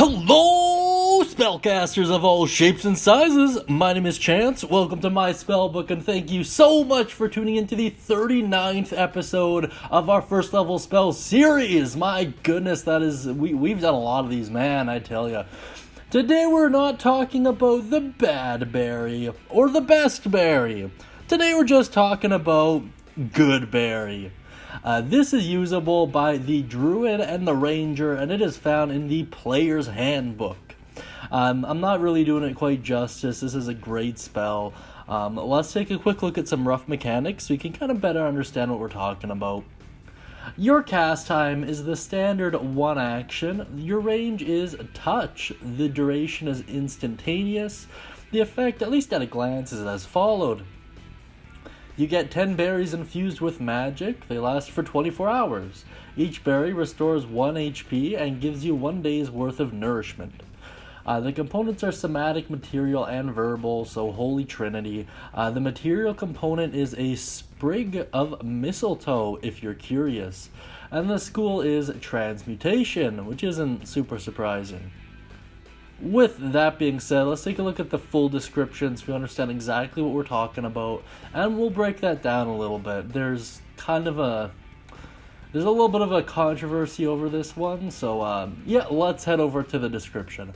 Hello, spellcasters of all shapes and sizes. My name is Chance. Welcome to my spellbook, and thank you so much for tuning into the 39th episode of our first level spell series. My goodness, that is we've done a lot of these, man, I tell ya. Today we're not talking about the bad berry or the best berry. Today we're just talking about Goodberry. This is usable by the Druid and the Ranger, and it is found in the Player's Handbook. I'm not really doing it quite justice. This is a great spell. Let's take a quick look at some rough mechanics so you can kind of better understand what we're talking about. Your cast time is the standard 1 action. Your range is touch. The duration is instantaneous. The effect, at least at a glance, is as followed. You get 10 berries infused with magic. They last for 24 hours. Each berry restores 1 HP and gives you 1 day's worth of nourishment. The components are somatic, material, and verbal, so Holy Trinity. The material component is a sprig of mistletoe, if you're curious. And the school is Transmutation, which isn't super surprising. With that being said, let's take a look at the full description so we understand exactly what we're talking about, and we'll break that down a little bit. There's a little bit of a controversy over this one, so yeah, let's head over to the description.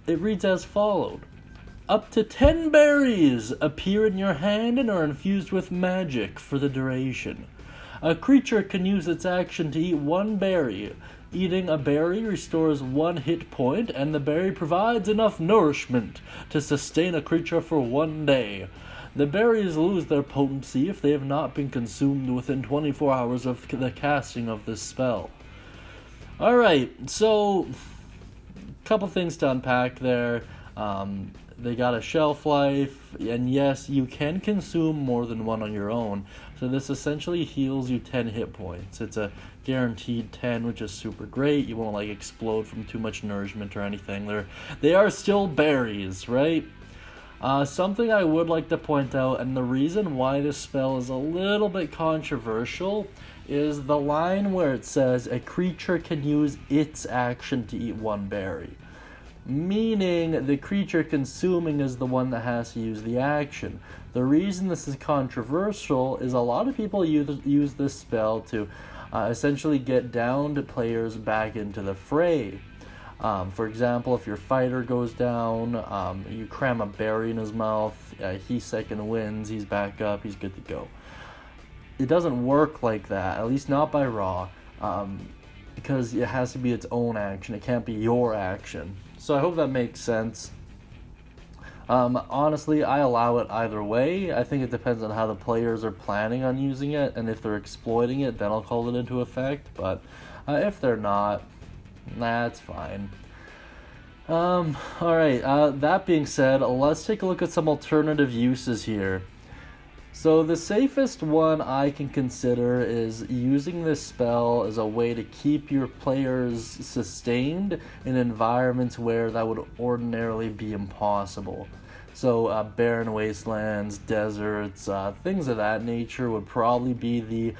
It reads as followed. Up to 10 berries appear in your hand and are infused with magic for the duration. A creature can use its action to eat 1 berry. Eating a berry restores 1 hit point, and the berry provides enough nourishment to sustain a creature for 1 day. The berries lose their potency if they have not been consumed within 24 hours of the casting of this spell. Alright, so a couple things to unpack there. They got a shelf life, and yes, you can consume more than 1 on your own. So this essentially heals you 10 hit points. It's a guaranteed 10, which is super great. You won't explode from too much nourishment or anything. They are still berries, right? Something I would like to point out, and the reason why this spell is a little bit controversial, is the line where it says a creature can use its action to eat 1 berry. Meaning the creature consuming is the one that has to use the action. The reason this is controversial is a lot of people use this spell to essentially get downed players back into the fray. For example, if your fighter goes down, you cram a berry in his mouth, he second wins, he's back up, he's good to go. It doesn't work like that, at least not by Raw, because it has to be its own action. It can't be your action. So I hope that makes sense. Honestly, I allow it either way. I think it depends on how the players are planning on using it, and if they're exploiting it, then I'll call it into effect. But if they're not, that's fine. Alright, that being said, let's take a look at some alternative uses here. So the safest one I can consider is using this spell as a way to keep your players sustained in environments where that would ordinarily be impossible. So barren wastelands, deserts, things of that nature would probably be the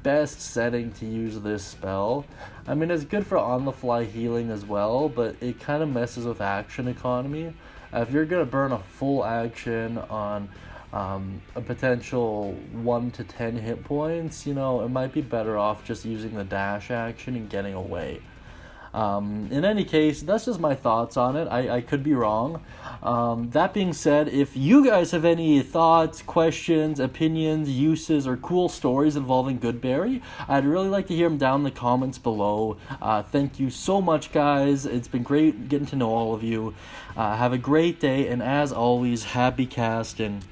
best setting to use this spell. I mean, it's good for on-the-fly healing as well, but it kind of messes with action economy. If you're going to burn a full action on a potential 1 to 10 hit points, it might be better off just using the dash action and getting away. In any case, that's just my thoughts on it. I could be wrong. That being said, if you guys have any thoughts, questions, opinions, uses, or cool stories involving Goodberry, I'd really like to hear them down in the comments below. Thank you so much, guys. It's been great getting to know all of you. Have a great day, and as always, happy casting.